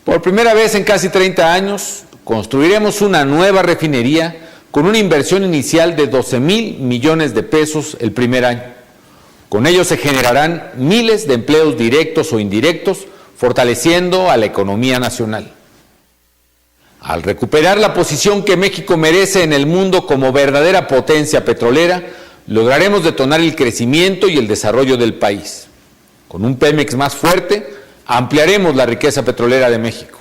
Por primera vez en casi 30 años, construiremos una nueva refinería con una inversión inicial de 12,000 millones de pesos el primer año. Con ello se generarán miles de empleos directos o indirectos, fortaleciendo a la economía nacional. Al recuperar la posición que México merece en el mundo como verdadera potencia petrolera, lograremos detonar el crecimiento y el desarrollo del país. Con un Pemex más fuerte, ampliaremos la riqueza petrolera de México.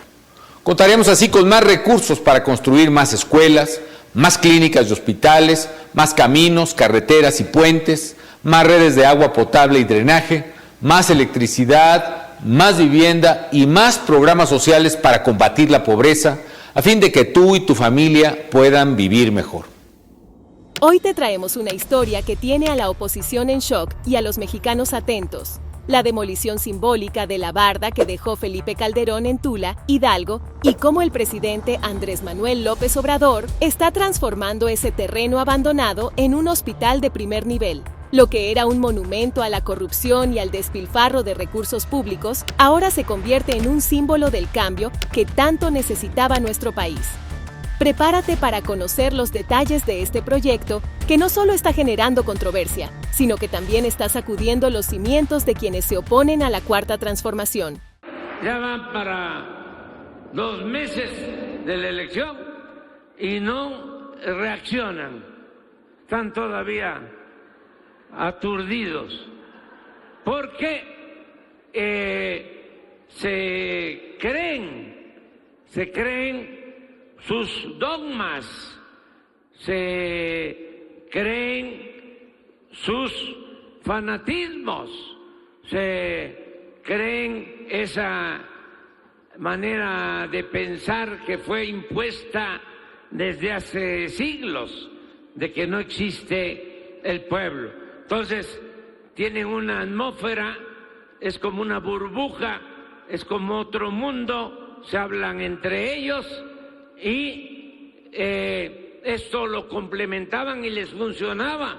Contaremos así con más recursos para construir más escuelas, más clínicas y hospitales, más caminos, carreteras y puentes, más redes de agua potable y drenaje, más electricidad, más vivienda y más programas sociales para combatir la pobreza, a fin de que tú y tu familia puedan vivir mejor. Hoy te traemos una historia que tiene a la oposición en shock y a los mexicanos atentos. La demolición simbólica de la barda que dejó Felipe Calderón en Tula, Hidalgo, y cómo el presidente Andrés Manuel López Obrador está transformando ese terreno abandonado en un hospital de primer nivel. Lo que era un monumento a la corrupción y al despilfarro de recursos públicos, ahora se convierte en un símbolo del cambio que tanto necesitaba nuestro país. Prepárate para conocer los detalles de este proyecto que no solo está generando controversia, sino que también está sacudiendo los cimientos de quienes se oponen a la Cuarta Transformación. Ya van para 2 meses de la elección y no reaccionan. Están todavía aturdidos porque se creen sus dogmas, se creen sus fanatismos, se creen esa manera de pensar que fue impuesta desde hace siglos, de que no existe el pueblo. Entonces, tienen una atmósfera, es como una burbuja, es como otro mundo, se hablan entre ellos y esto lo complementaban y les funcionaba.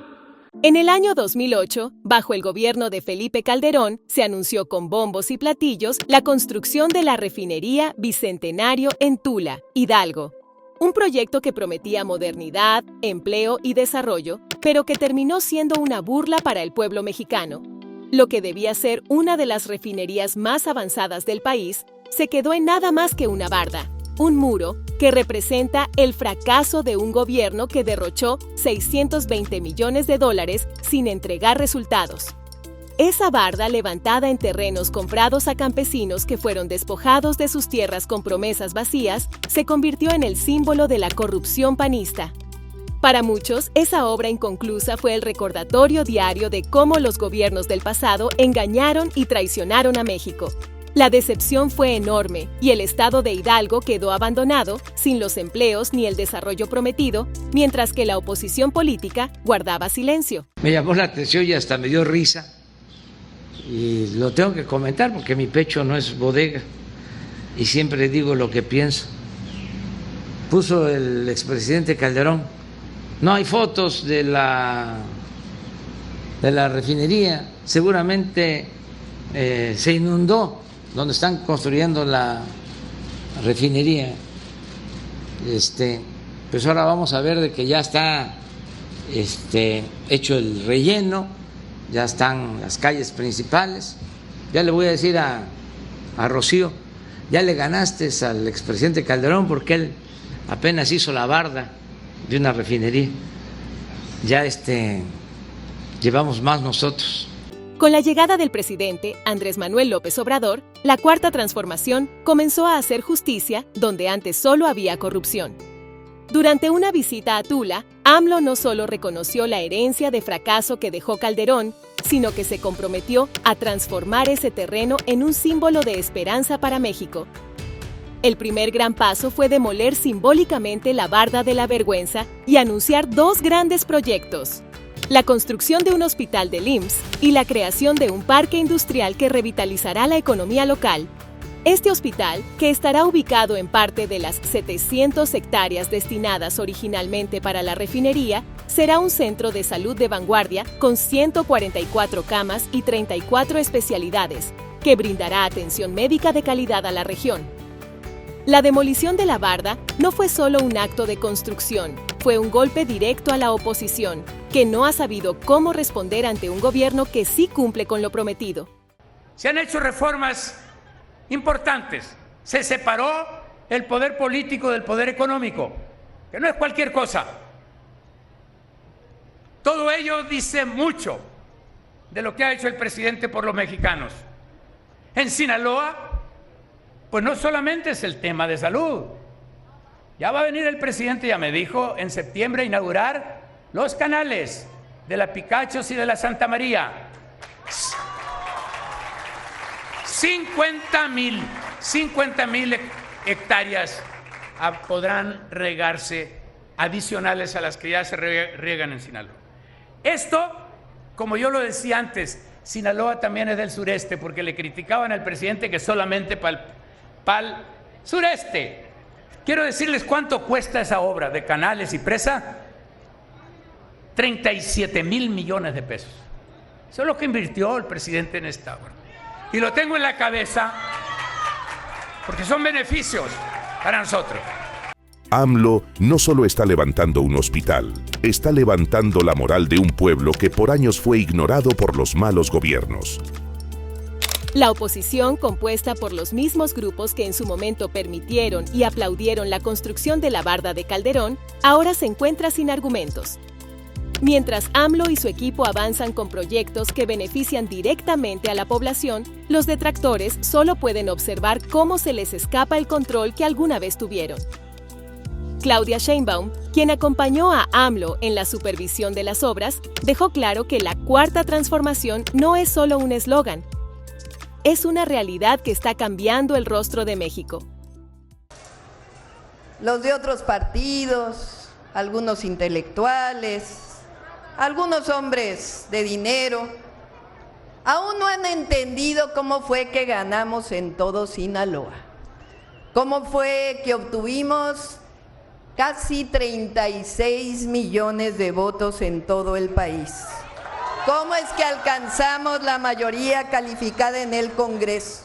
En el año 2008, bajo el gobierno de Felipe Calderón, se anunció con bombos y platillos la construcción de la refinería Bicentenario en Tula, Hidalgo. Un proyecto que prometía modernidad, empleo y desarrollo, pero que terminó siendo una burla para el pueblo mexicano. Lo que debía ser una de las refinerías más avanzadas del país, se quedó en nada más que una barda, un muro que representa el fracaso de un gobierno que derrochó $620 millones sin entregar resultados. Esa barda, levantada en terrenos comprados a campesinos que fueron despojados de sus tierras con promesas vacías, se convirtió en el símbolo de la corrupción panista. Para muchos, esa obra inconclusa fue el recordatorio diario de cómo los gobiernos del pasado engañaron y traicionaron a México. La decepción fue enorme y el estado de Hidalgo quedó abandonado, sin los empleos ni el desarrollo prometido, mientras que la oposición política guardaba silencio. Me llamó la atención y hasta me dio risa. Y lo tengo que comentar porque mi pecho no es bodega y siempre digo lo que pienso. Puso el expresidente Calderón: no hay fotos de la refinería, seguramente se inundó donde están construyendo la refinería. Pues ahora vamos a ver de que ya está hecho el relleno, ya están las calles principales. Ya le voy a decir a Rocío: ya le ganaste al expresidente Calderón porque él apenas hizo la barda de una refinería. Ya llevamos más nosotros. Con la llegada del presidente Andrés Manuel López Obrador, la Cuarta Transformación comenzó a hacer justicia donde antes solo había corrupción. Durante una visita a Tula, AMLO no solo reconoció la herencia de fracaso que dejó Calderón, sino que se comprometió a transformar ese terreno en un símbolo de esperanza para México. El primer gran paso fue demoler simbólicamente la barda de la vergüenza y anunciar 2 grandes proyectos: la construcción de un hospital del IMSS y la creación de un parque industrial que revitalizará la economía local. Este hospital, que estará ubicado en parte de las 700 hectáreas destinadas originalmente para la refinería, será un centro de salud de vanguardia con 144 camas y 34 especialidades, que brindará atención médica de calidad a la región. La demolición de la barda no fue solo un acto de construcción, fue un golpe directo a la oposición, que no ha sabido cómo responder ante un gobierno que sí cumple con lo prometido. Se han hecho reformas importantes. Se separó el poder político del poder económico, que no es cualquier cosa. Todo ello dice mucho de lo que ha hecho el presidente por los mexicanos. En Sinaloa, pues no solamente es el tema de salud. Ya va a venir el presidente, ya me dijo, en septiembre a inaugurar los canales de la Picachos y de la Santa María. 50,000 hectáreas podrán regarse adicionales a las que ya se riegan en Sinaloa. Esto, como yo lo decía antes, Sinaloa también es del sureste, porque le criticaban al presidente que solamente para el sureste. Quiero decirles cuánto cuesta esa obra de canales y presa. 37,000 millones de pesos. Eso es lo que invirtió el presidente en esta obra. Y lo tengo en la cabeza porque son beneficios para nosotros. AMLO no solo está levantando un hospital, está levantando la moral de un pueblo que por años fue ignorado por los malos gobiernos. La oposición, compuesta por los mismos grupos que en su momento permitieron y aplaudieron la construcción de la barda de Calderón, ahora se encuentra sin argumentos. Mientras AMLO y su equipo avanzan con proyectos que benefician directamente a la población, los detractores solo pueden observar cómo se les escapa el control que alguna vez tuvieron. Claudia Sheinbaum, quien acompañó a AMLO en la supervisión de las obras, dejó claro que la Cuarta Transformación no es solo un eslogan, es una realidad que está cambiando el rostro de México. Los de otros partidos, algunos intelectuales, algunos hombres de dinero, aún no han entendido cómo fue que ganamos en todo Sinaloa, cómo fue que obtuvimos casi 36 millones de votos en todo el país. ¿Cómo es que alcanzamos la mayoría calificada en el Congreso?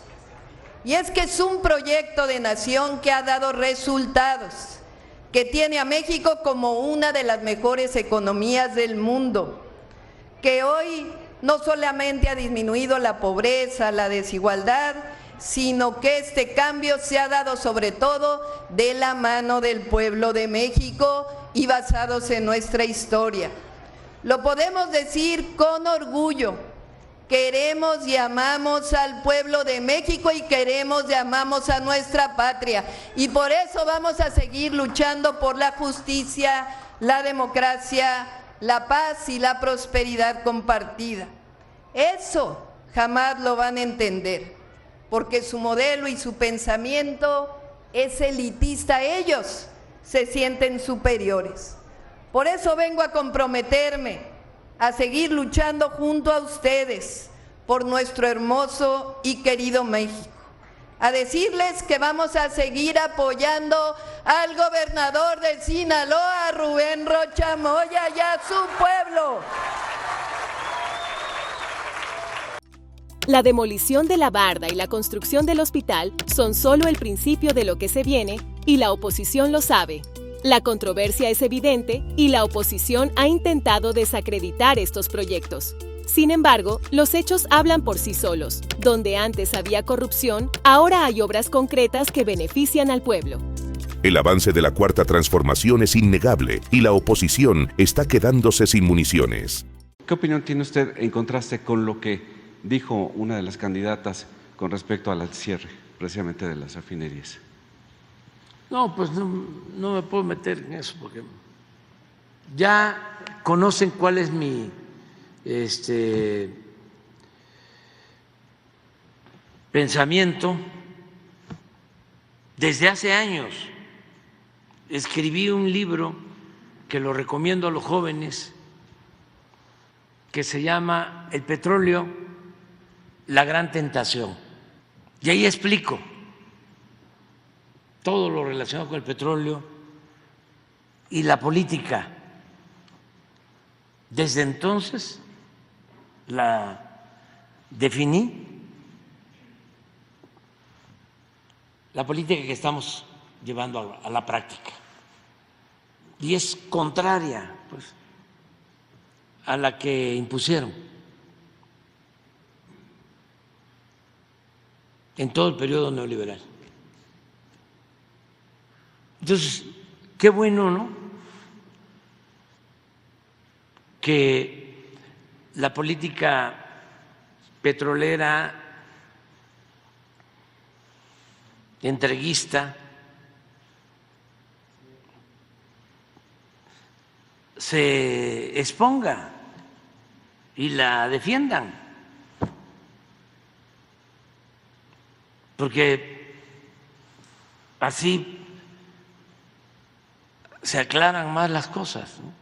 Y es que es un proyecto de nación que ha dado resultados, que tiene a México como una de las mejores economías del mundo, que hoy no solamente ha disminuido la pobreza, la desigualdad, sino que este cambio se ha dado sobre todo de la mano del pueblo de México y basados en nuestra historia. Lo podemos decir con orgullo, queremos y amamos al pueblo de México y queremos y amamos a nuestra patria. Y por eso vamos a seguir luchando por la justicia, la democracia, la paz y la prosperidad compartida. Eso jamás lo van a entender, porque su modelo y su pensamiento es elitista. Ellos se sienten superiores. Por eso vengo a comprometerme a seguir luchando junto a ustedes por nuestro hermoso y querido México, a decirles que vamos a seguir apoyando al gobernador de Sinaloa, Rubén Rocha Moya, y a su pueblo. La demolición de la barda y la construcción del hospital son solo el principio de lo que se viene, y la oposición lo sabe. La controversia es evidente y la oposición ha intentado desacreditar estos proyectos. Sin embargo, los hechos hablan por sí solos. Donde antes había corrupción, ahora hay obras concretas que benefician al pueblo. El avance de la Cuarta Transformación es innegable y la oposición está quedándose sin municiones. ¿Qué opinión tiene usted en contraste con lo que dijo una de las candidatas con respecto al cierre precisamente de las refinerías? No, pues no me puedo meter en eso porque ya conocen cuál es mi pensamiento. Desde hace años escribí un libro que lo recomiendo a los jóvenes, que se llama El petróleo, la gran tentación. Y ahí explico todo lo relacionado con el petróleo y la política. Desde entonces la definí la política que estamos llevando a la práctica. Y es contraria, pues, a la que impusieron en todo el periodo neoliberal. Entonces, qué bueno, ¿no?, que la política petrolera entreguista se exponga y la defiendan, porque así se aclaran más las cosas, ¿no?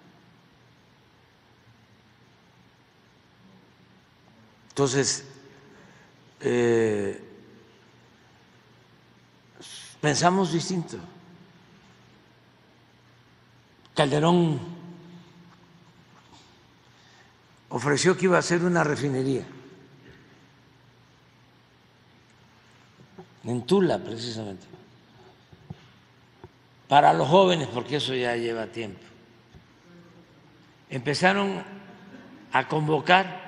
Entonces, pensamos distinto. Calderón ofreció que iba a hacer una refinería en Tula, precisamente, para los jóvenes, porque eso ya lleva tiempo. Empezaron a convocar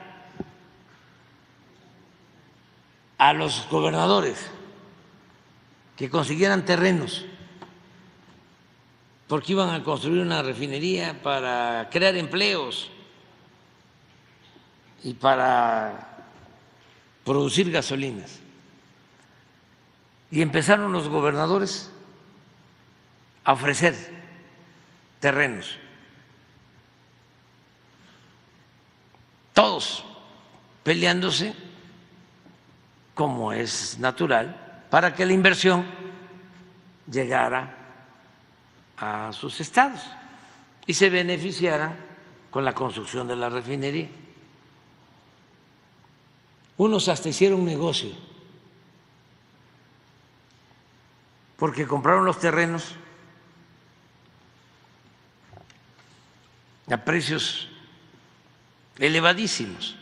a los gobernadores que consiguieran terrenos, porque iban a construir una refinería para crear empleos y para producir gasolinas. Y empezaron los gobernadores a ofrecer terrenos, todos peleándose, como es natural, para que la inversión llegara a sus estados y se beneficiaran con la construcción de la refinería. Unos hasta hicieron negocio, porque compraron los terrenos a precios elevadísimos.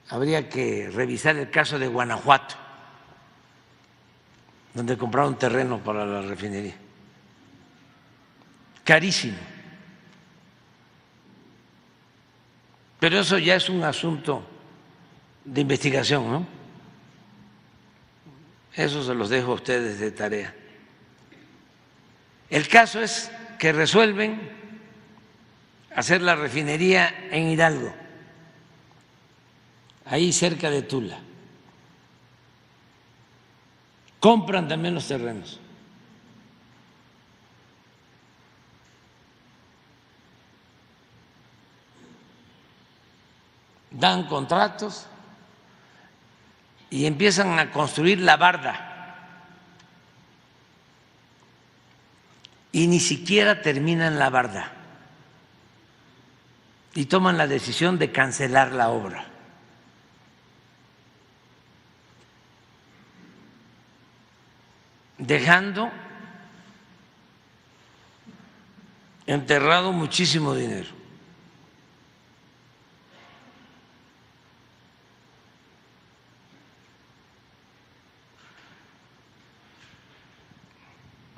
Habría que revisar el caso de Guanajuato, donde compraron terreno para la refinería. Carísimo. Pero eso ya es un asunto de investigación, ¿no? Eso se los dejo a ustedes de tarea. El caso es que resuelven hacer la refinería en Hidalgo, ahí cerca de Tula. Compran también los terrenos. Dan contratos y empiezan a construir la barda. Y ni siquiera terminan la barda. Y toman la decisión de cancelar la obra. Dejando enterrado muchísimo dinero.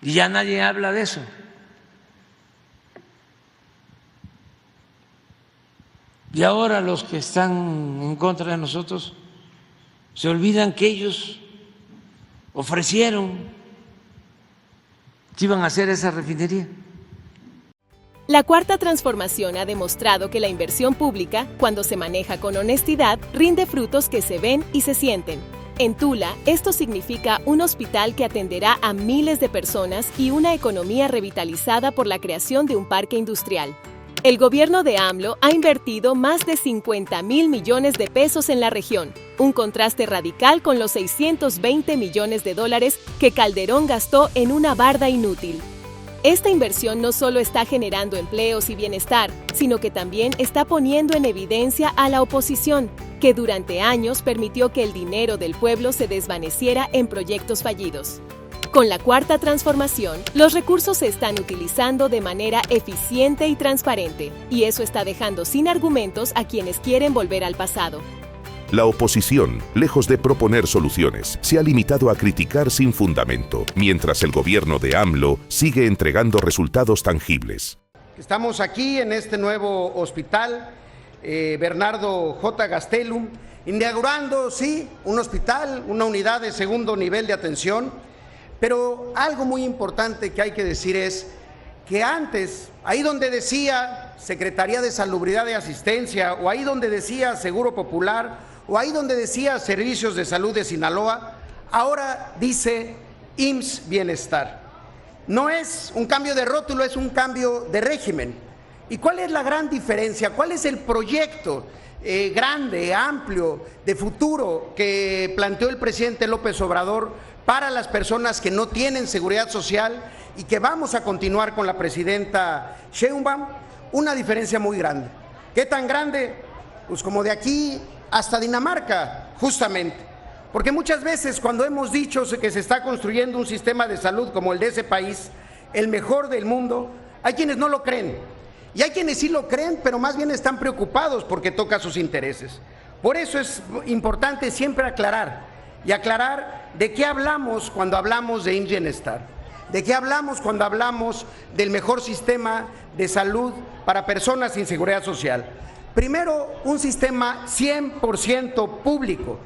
Y ya nadie habla de eso. Y ahora los que están en contra de nosotros se olvidan que ellos ofrecieron que iban a hacer esa refinería. La Cuarta Transformación ha demostrado que la inversión pública, cuando se maneja con honestidad, rinde frutos que se ven y se sienten. En Tula, esto significa un hospital que atenderá a miles de personas y una economía revitalizada por la creación de un parque industrial. El gobierno de AMLO ha invertido más de 50,000 millones de pesos en la región, un contraste radical con los 620 millones de dólares que Calderón gastó en una barda inútil. Esta inversión no solo está generando empleos y bienestar, sino que también está poniendo en evidencia a la oposición, que durante años permitió que el dinero del pueblo se desvaneciera en proyectos fallidos. Con la Cuarta Transformación, los recursos se están utilizando de manera eficiente y transparente, y eso está dejando sin argumentos a quienes quieren volver al pasado. La oposición, lejos de proponer soluciones, se ha limitado a criticar sin fundamento, mientras el gobierno de AMLO sigue entregando resultados tangibles. Estamos aquí en este nuevo hospital, Bernardo J. Gastelum, inaugurando, sí, un hospital, una unidad de segundo nivel de atención, pero algo muy importante que hay que decir es que antes, ahí donde decía Secretaría de Salubridad y Asistencia, o ahí donde decía Seguro Popular, o ahí donde decía Servicios de Salud de Sinaloa, ahora dice IMSS Bienestar. No es un cambio de rótulo, es un cambio de régimen. ¿Y cuál es la gran diferencia? ¿Cuál es el proyecto grande, amplio, de futuro que planteó el presidente López Obrador para las personas que no tienen seguridad social y que vamos a continuar con la presidenta Sheinbaum? Una diferencia muy grande. ¿Qué tan grande? Pues como de aquí hasta Dinamarca, justamente. Porque muchas veces cuando hemos dicho que se está construyendo un sistema de salud como el de ese país, el mejor del mundo, hay quienes no lo creen. Y hay quienes sí lo creen, pero más bien están preocupados porque toca sus intereses. Por eso es importante siempre aclarar, y aclarar de qué hablamos cuando hablamos de IMSS Bienestar, de qué hablamos cuando hablamos del mejor sistema de salud para personas sin seguridad social. Primero, un sistema 100% público.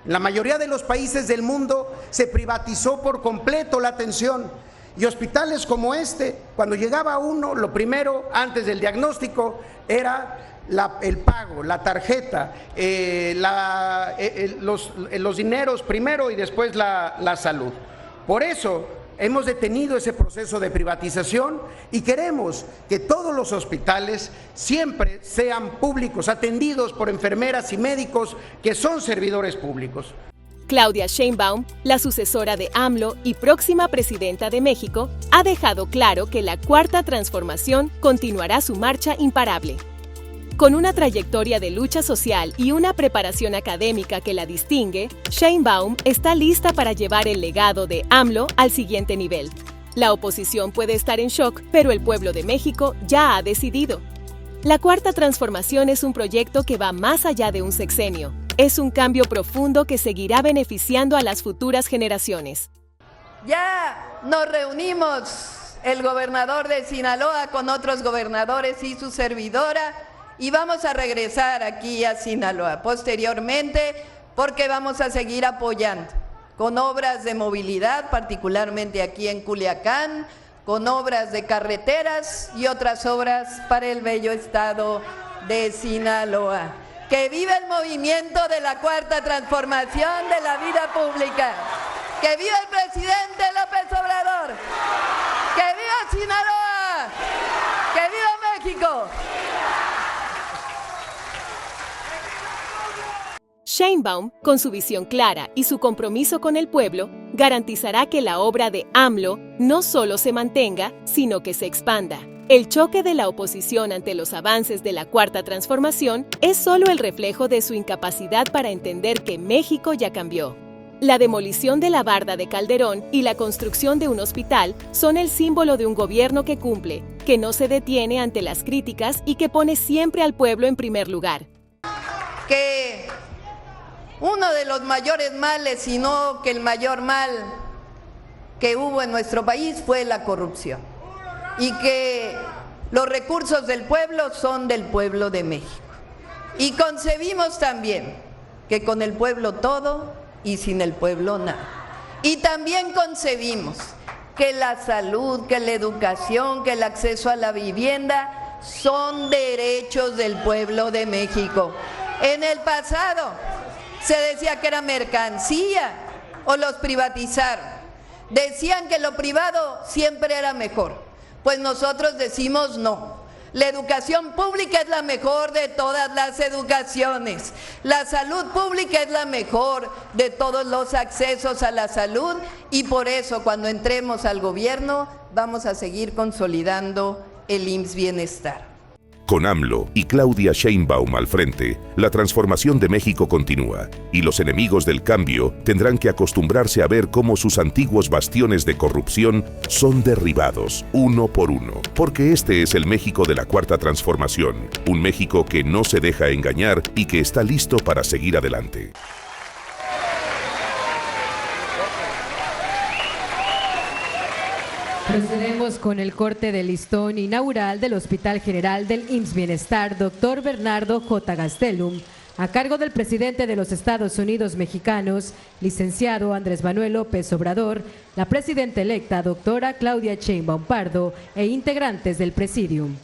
En la mayoría de los países del mundo se privatizó por completo la atención. Y hospitales como este, cuando llegaba uno, lo primero, antes del diagnóstico, era el pago, la tarjeta, los dineros primero y después la salud. Por eso hemos detenido ese proceso de privatización y queremos que todos los hospitales siempre sean públicos, atendidos por enfermeras y médicos que son servidores públicos. Claudia Sheinbaum, la sucesora de AMLO y próxima presidenta de México, ha dejado claro que la Cuarta Transformación continuará su marcha imparable. Con una trayectoria de lucha social y una preparación académica que la distingue, Sheinbaum está lista para llevar el legado de AMLO al siguiente nivel. La oposición puede estar en shock, pero el pueblo de México ya ha decidido. La Cuarta Transformación es un proyecto que va más allá de un sexenio. Es un cambio profundo que seguirá beneficiando a las futuras generaciones. Ya nos reunimos el gobernador de Sinaloa con otros gobernadores y su servidora, y vamos a regresar aquí a Sinaloa posteriormente porque vamos a seguir apoyando con obras de movilidad, particularmente aquí en Culiacán, con obras de carreteras y otras obras para el bello estado de Sinaloa. ¡Que viva el movimiento de la Cuarta Transformación de la vida pública! ¡Que viva el presidente López Obrador! ¡Que viva Sinaloa! ¡Que viva México! Sheinbaum, con su visión clara y su compromiso con el pueblo, garantizará que la obra de AMLO no solo se mantenga, sino que se expanda. El choque de la oposición ante los avances de la Cuarta Transformación es solo el reflejo de su incapacidad para entender que México ya cambió. La demolición de la barda de Calderón y la construcción de un hospital son el símbolo de un gobierno que cumple, que no se detiene ante las críticas y que pone siempre al pueblo en primer lugar. Que uno de los mayores males, si no que el mayor mal que hubo en nuestro país fue la corrupción. Y que los recursos del pueblo son del pueblo de México. Y concebimos también que con el pueblo todo y sin el pueblo nada. Y también concebimos que la salud, que la educación, que el acceso a la vivienda son derechos del pueblo de México. En el pasado se decía que era mercancía o los privatizaron. Decían que lo privado siempre era mejor. Pues nosotros decimos no. La educación pública es la mejor de todas las educaciones. La salud pública es la mejor de todos los accesos a la salud, y por eso cuando entremos al gobierno vamos a seguir consolidando el IMSS Bienestar. Con AMLO y Claudia Sheinbaum al frente, la transformación de México continúa y los enemigos del cambio tendrán que acostumbrarse a ver cómo sus antiguos bastiones de corrupción son derribados uno por uno. Porque este es el México de la Cuarta Transformación, un México que no se deja engañar y que está listo para seguir adelante. Procedemos con el corte del listón inaugural del Hospital General del IMSS Bienestar, Dr. Bernardo J. Gastelum, a cargo del presidente de los Estados Unidos mexicanos, licenciado Andrés Manuel López Obrador, la presidenta electa, doctora Claudia Sheinbaum Pardo, e integrantes del Presidium.